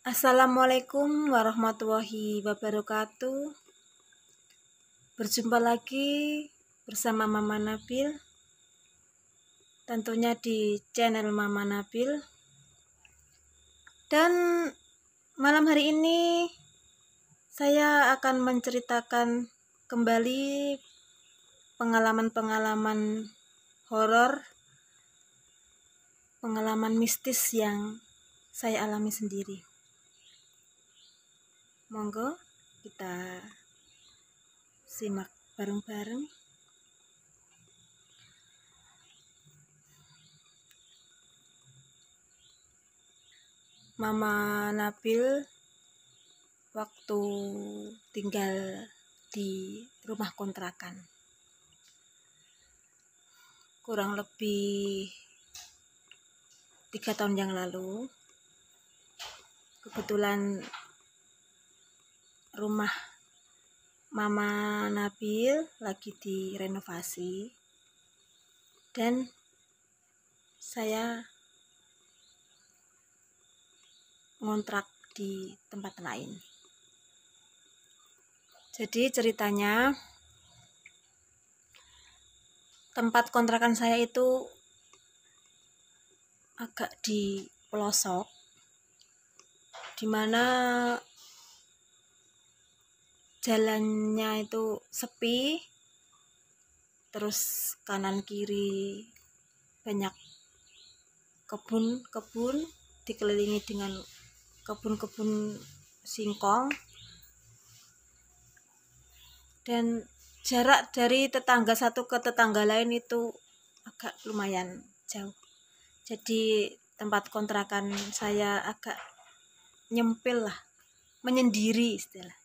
Assalamualaikum warahmatullahi wabarakatuh. Berjumpa lagi bersama Mama Nabil, tentunya di channel Mama Nabil. Dan malam hari ini saya akan menceritakan kembali pengalaman-pengalaman horor, pengalaman mistis yang saya alami sendiri. Monggo kita simak bareng-bareng. Mama Nabil waktu tinggal di rumah kontrakan kurang lebih 3 tahun yang lalu. Kebetulan rumah Mama Nabil lagi direnovasi dan saya ngontrak di tempat lain. Jadi ceritanya, tempat kontrakan saya itu agak di pelosok, dimana jalannya itu sepi, terus kanan kiri banyak kebun-kebun, dikelilingi dengan kebun-kebun singkong, dan jarak dari tetangga satu ke tetangga lain itu agak lumayan jauh. Jadi tempat kontrakan saya agak nyempil lah, menyendiri istilah.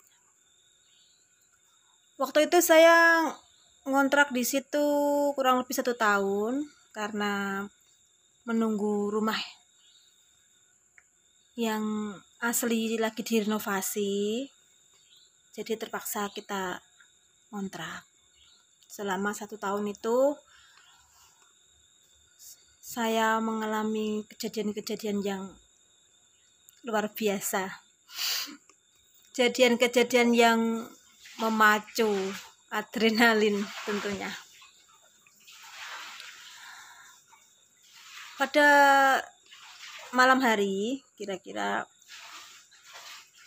Waktu itu saya ngontrak di situ kurang lebih 1 tahun karena menunggu rumah yang asli lagi direnovasi. Jadi terpaksa kita ngontrak. Selama 1 tahun itu saya mengalami kejadian-kejadian yang luar biasa. Kejadian-kejadian yang memacu adrenalin tentunya. Pada malam hari, kira-kira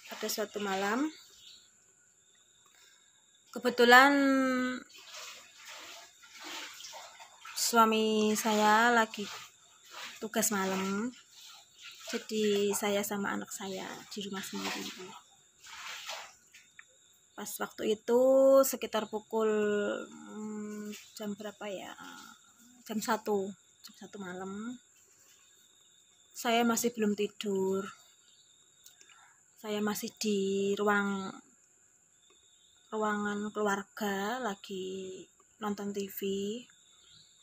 pada suatu malam, kebetulan suami saya lagi tugas malam, jadi saya sama anak saya di rumah sendiri. Pas waktu itu sekitar pukul jam berapa ya, jam 1 malam, saya masih belum tidur. Saya masih di ruangan keluarga lagi nonton TV,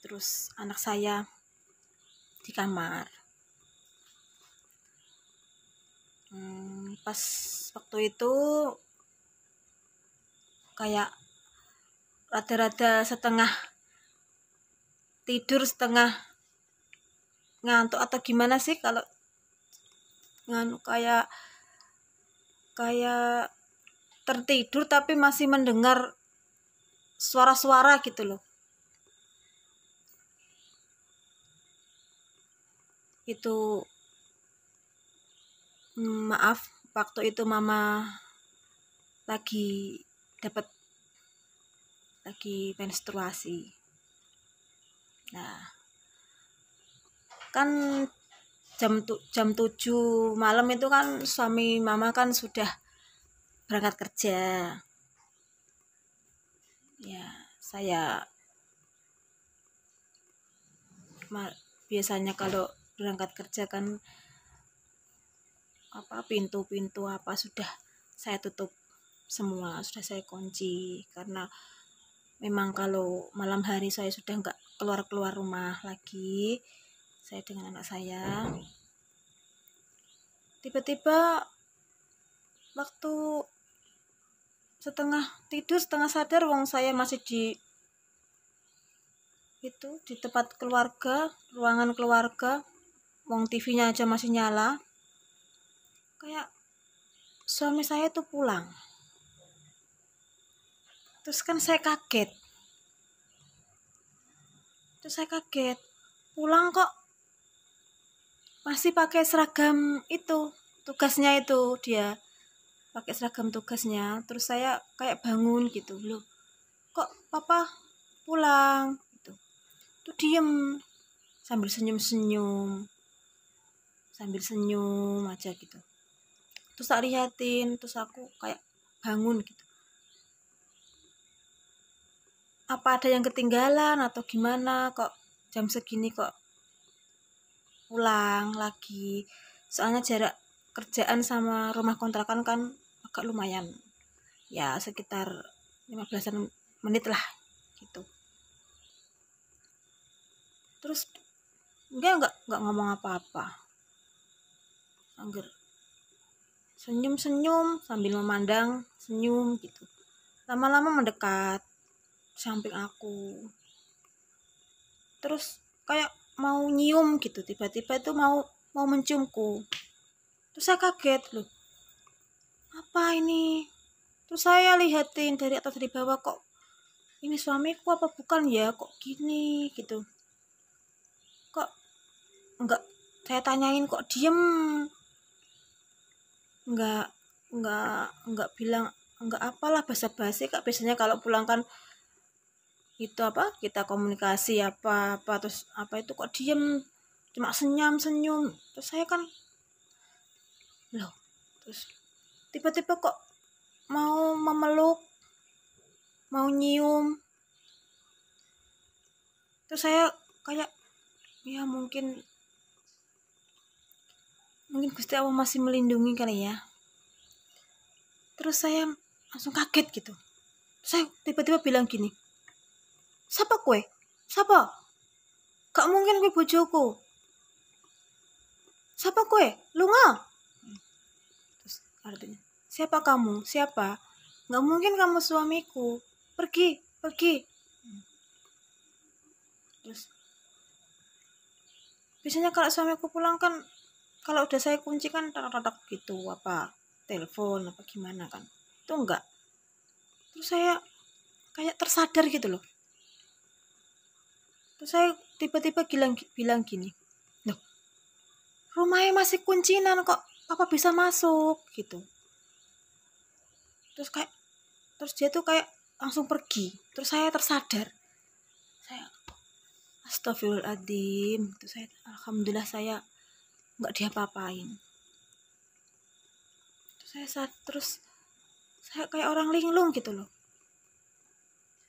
terus anak saya di kamar. Pas waktu itu kayak rada-rada setengah tidur setengah ngantuk atau gimana sih, kalau kayak tertidur tapi masih mendengar suara-suara gitu loh. Itu maaf, waktu itu mama lagi menstruasi. Nah, kan jam 7 malam itu kan suami mama kan sudah berangkat kerja. Ya, saya biasanya kalau berangkat kerja kan pintu-pintu sudah saya tutup semua, sudah saya kunci, karena memang kalau malam hari saya sudah enggak keluar rumah lagi, saya dengan anak saya. Tiba-tiba waktu setengah tidur setengah sadar, wong saya masih di tempat keluarga, ruangan keluarga, wong TV-nya aja masih nyala, kayak suami saya tuh pulang. Terus kan saya kaget. Pulang kok masih pakai seragam itu, tugasnya itu dia pakai seragam tugasnya. Terus saya kayak bangun gitu, loh kok papa pulang gitu. Tuh diem sambil senyum aja gitu. Terus tak liatin, terus aku kayak bangun gitu, apa ada yang ketinggalan atau gimana, kok jam segini kok pulang lagi. Soalnya jarak kerjaan sama rumah kontrakan kan agak lumayan, ya sekitar 15-an menit lah gitu. Terus enggak ngomong apa-apa, angger senyum sambil memandang, senyum gitu. Lama-lama mendekat samping aku, terus kayak mau nyium gitu, tiba-tiba itu mau menciumku. Terus saya kaget, loh apa ini. Terus saya lihatin dari atas dari bawah, kok ini suamiku apa bukan ya, kok gini gitu. Kok enggak, saya tanyain kok diem, enggak bilang, enggak apalah basa-basi. Kak biasanya kalau pulang kan itu apa, kita komunikasi apa terus apa itu, kok diem cuma senyum. Terus saya kan loh, terus tiba-tiba kok mau memeluk, mau nyium. Terus saya kayak, ya mungkin Gusti Allah masih melindungi kali ya. Terus saya langsung kaget gitu. Saya tiba-tiba bilang gini, siapa kue? Siapa? Gak mungkin kue bojoku. Siapa kue? Lunga. Terus artinya, siapa kamu? Siapa? Gak mungkin kamu suamiku. Pergi. Terus biasanya kalau suamiku pulang kan, kalau udah saya kunci kan tak gitu, apa telepon apa gimana kan, itu enggak. Terus saya kayak tersadar gitu loh. Terus saya tiba-tiba bilang gini, loh rumahnya masih kuncinan kok apa bisa masuk gitu. Terus dia tuh kayak langsung pergi. Terus saya tersadar, saya astagfirullahaladzim. Terus saya alhamdulillah saya nggak diapa-apain. Terus saya kayak orang linglung gitu loh.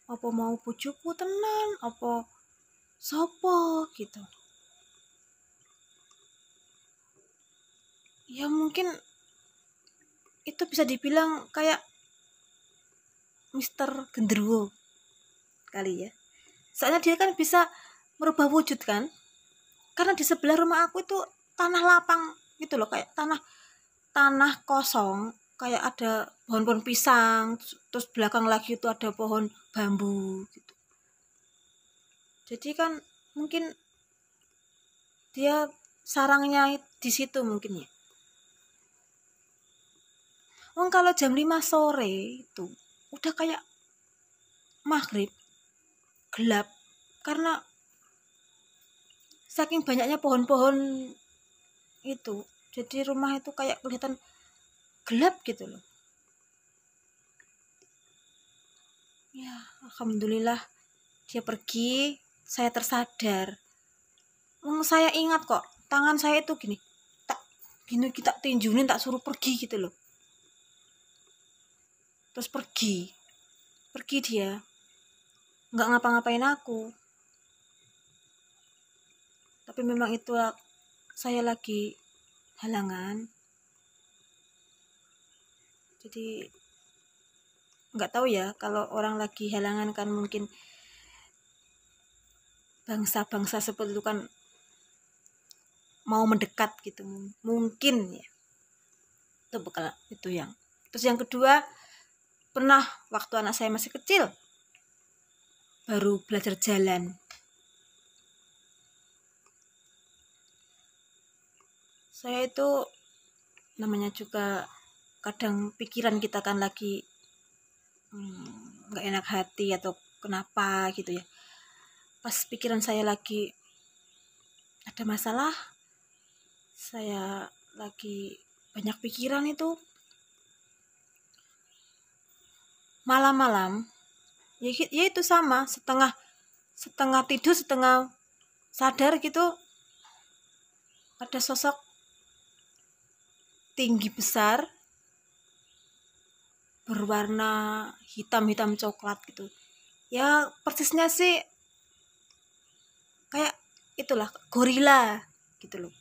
Apa mau pujuku tenan, apa sopo gitu. Ya mungkin itu bisa dibilang kayak Mister Genderuwo kali ya. Soalnya dia kan bisa merubah wujud kan. Karena di sebelah rumah aku itu tanah lapang gitu loh, kayak tanah kosong, kayak ada pohon-pohon pisang, terus belakang lagi itu ada pohon bambu gitu. Jadi kan mungkin dia sarangnya di situ mungkin ya. Kalau jam 5 sore itu udah kayak maghrib, gelap, karena saking banyaknya pohon-pohon itu. Jadi rumah itu kayak kelihatan gelap gitu loh. Ya alhamdulillah dia pergi, saya tersadar. Saya ingat kok, tangan saya itu gini, kita tinjunin, tak suruh pergi gitu loh. Terus pergi dia, nggak ngapa-ngapain aku. Tapi memang itu saya lagi halangan. Jadi nggak tahu ya, kalau orang lagi halangan kan mungkin bangsa-bangsa seperti itu kan mau mendekat gitu, mungkin ya. Itu bakal itu yang. Terus yang kedua, pernah waktu anak saya masih kecil, baru belajar jalan. Saya itu namanya juga kadang pikiran kita kan lagi nggak enak hati atau kenapa gitu ya, pas pikiran saya lagi ada masalah, saya lagi banyak pikiran, itu malam-malam ya itu sama, setengah tidur setengah sadar gitu, ada sosok tinggi besar berwarna hitam coklat gitu ya, persisnya sih kayak itulah gorila gitu loh,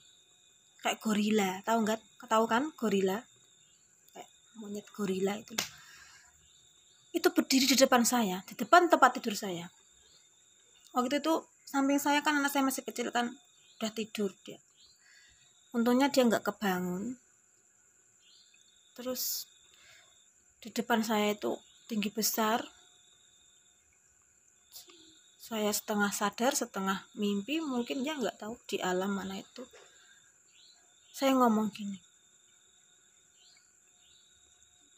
kayak gorila, tahu kan gorila, kayak monyet gorila itu loh. Itu berdiri di depan saya, di depan tempat tidur saya. Waktu itu samping saya kan anak saya masih kecil kan, udah tidur dia, untungnya dia nggak kebangun. Terus di depan saya itu tinggi besar, saya setengah sadar setengah mimpi, mungkin dia nggak tahu di alam mana itu. Saya ngomong gini,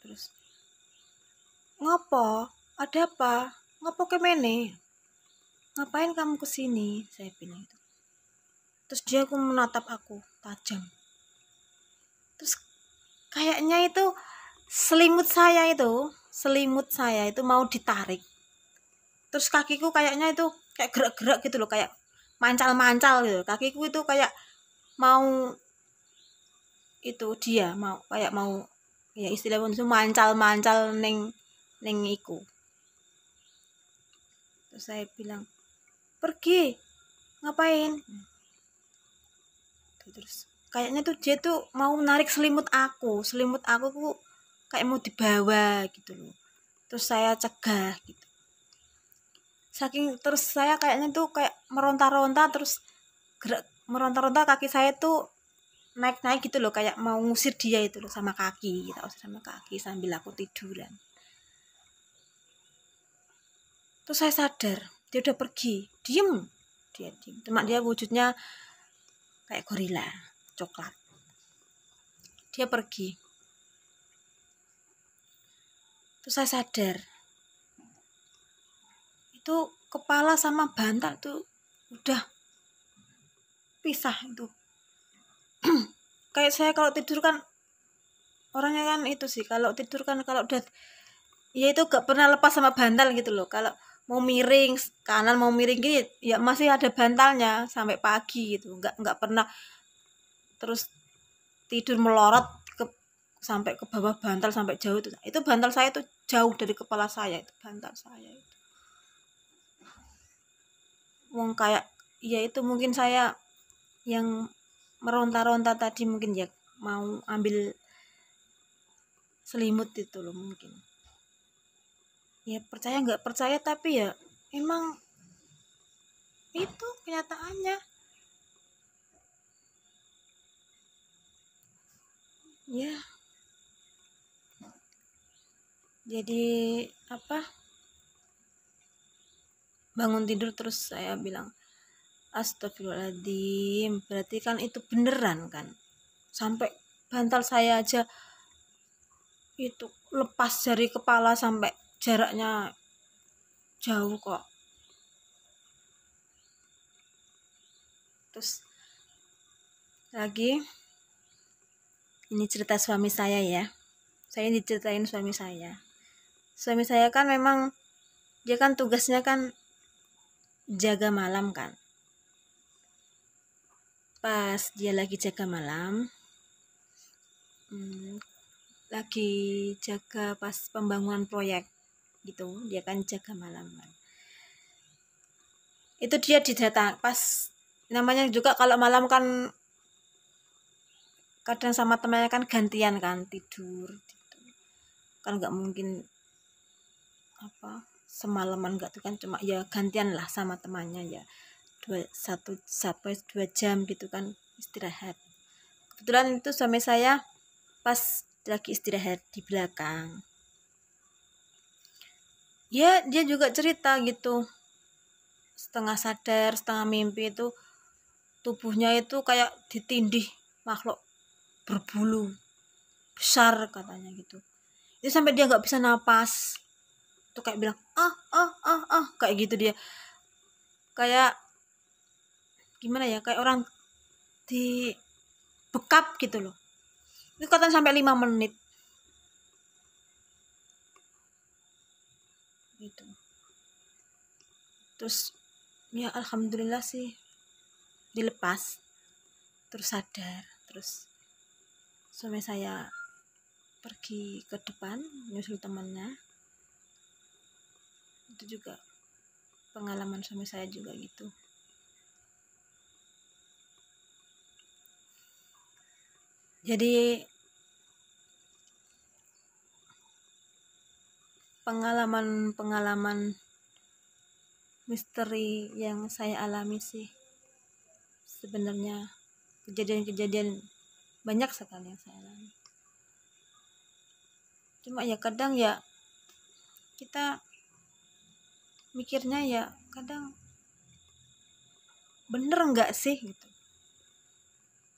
terus ngopo, ada apa, ngopo kemene, ngapain kamu kesini, saya bilang itu. Terus dia menatap aku tajam, terus kayaknya itu selimut saya itu mau ditarik, terus kakiku kayaknya itu kayak gerak-gerak gitu loh, kayak mancal-mancal gitu, kakiku itu kayak mau itu, dia mau kayak mau ya istilahnya itu mancal-mancal neng iku. Terus saya bilang, pergi ngapain, terus kayaknya tuh dia tuh mau narik selimut aku kayak mau dibawa gitu loh. Terus saya cegah gitu, terus saya kayaknya tuh kayak meronta-ronta, terus gerak meronta-ronta, kaki saya tuh naik-naik gitu loh, kayak mau ngusir dia itu loh sama kaki, kita usir sama kaki sambil aku tiduran. Terus saya sadar dia udah pergi, dia diem, cuma dia wujudnya kayak gorila coklat, dia pergi. Terus saya sadar itu kepala sama bantal tuh udah pisah itu. Kayak saya kalau tidur kan orangnya kan itu sih, kalau tidur kan kalau udah ya itu gak pernah lepas sama bantal gitu loh, kalau mau miring kanan mau miring gini ya masih ada bantalnya sampai pagi gitu, nggak pernah terus tidur melorot sampai ke bawah bantal sampai jauh. Itu bantal saya itu jauh dari kepala saya, itu bantal saya itu wong kayak ya itu mungkin saya yang meronta-ronta tadi mungkin ya mau ambil selimut itu loh, mungkin ya percaya nggak percaya tapi ya emang itu kenyataannya ya. Jadi apa, bangun tidur terus saya bilang astagfirullahaladzim, berarti kan itu beneran kan, sampai bantal saya aja itu lepas dari kepala sampai jaraknya jauh kok. Terus lagi ini cerita suami saya ya, saya diceritain suami saya kan memang dia kan tugasnya kan jaga malam kan. Pas dia lagi jaga malam, lagi jaga pas pembangunan proyek gitu, dia kan jaga malam kan. Itu dia didatang pas, namanya juga kalau malam kan kadang sama temannya kan gantian kan tidur gitu. Kan nggak mungkin apa semalaman nggak tuh kan, cuma ya gantian lah sama temannya ya, 1 sampai 2 jam gitu kan istirahat. Kebetulan itu suami saya pas lagi istirahat di belakang ya, dia juga cerita gitu, setengah sadar setengah mimpi itu tubuhnya itu kayak ditindih makhluk berbulu besar katanya gitu. Itu sampai dia nggak bisa napas tuh, kayak bilang kayak gitu dia, kayak gimana ya, kayak orang di bekap gitu loh. Itu katanya sampai 5 menit gitu. Terus ya alhamdulillah sih dilepas, terus sadar. Terus suami saya pergi ke depan nyusul temannya. Itu juga pengalaman suami saya juga gitu. Jadi pengalaman misteri yang saya alami sih sebenarnya kejadian-kejadian banyak sekali yang saya alami. Cuma ya kadang ya kita mikirnya ya kadang bener nggak sih gitu,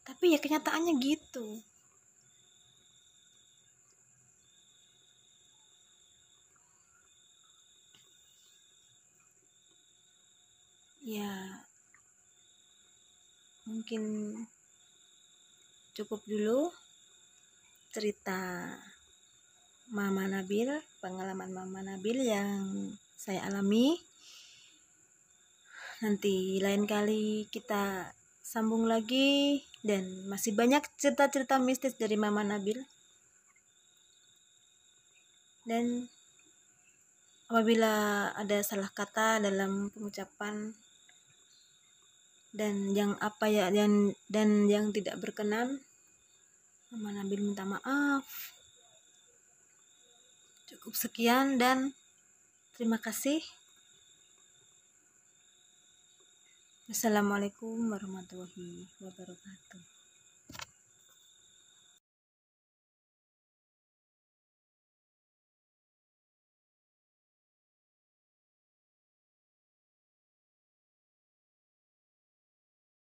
tapi ya kenyataannya gitu. Ya mungkin cukup dulu cerita Mama Nabil, pengalaman Mama Nabil yang saya alami. Nanti lain kali kita sambung lagi, dan masih banyak cerita-cerita mistis dari Mama Nabil. Dan apabila ada salah kata dalam pengucapan dan yang tidak berkenan, Mama Nabil minta maaf. Cukup sekian dan terima kasih. Wassalamualaikum warahmatullahi wabarakatuh.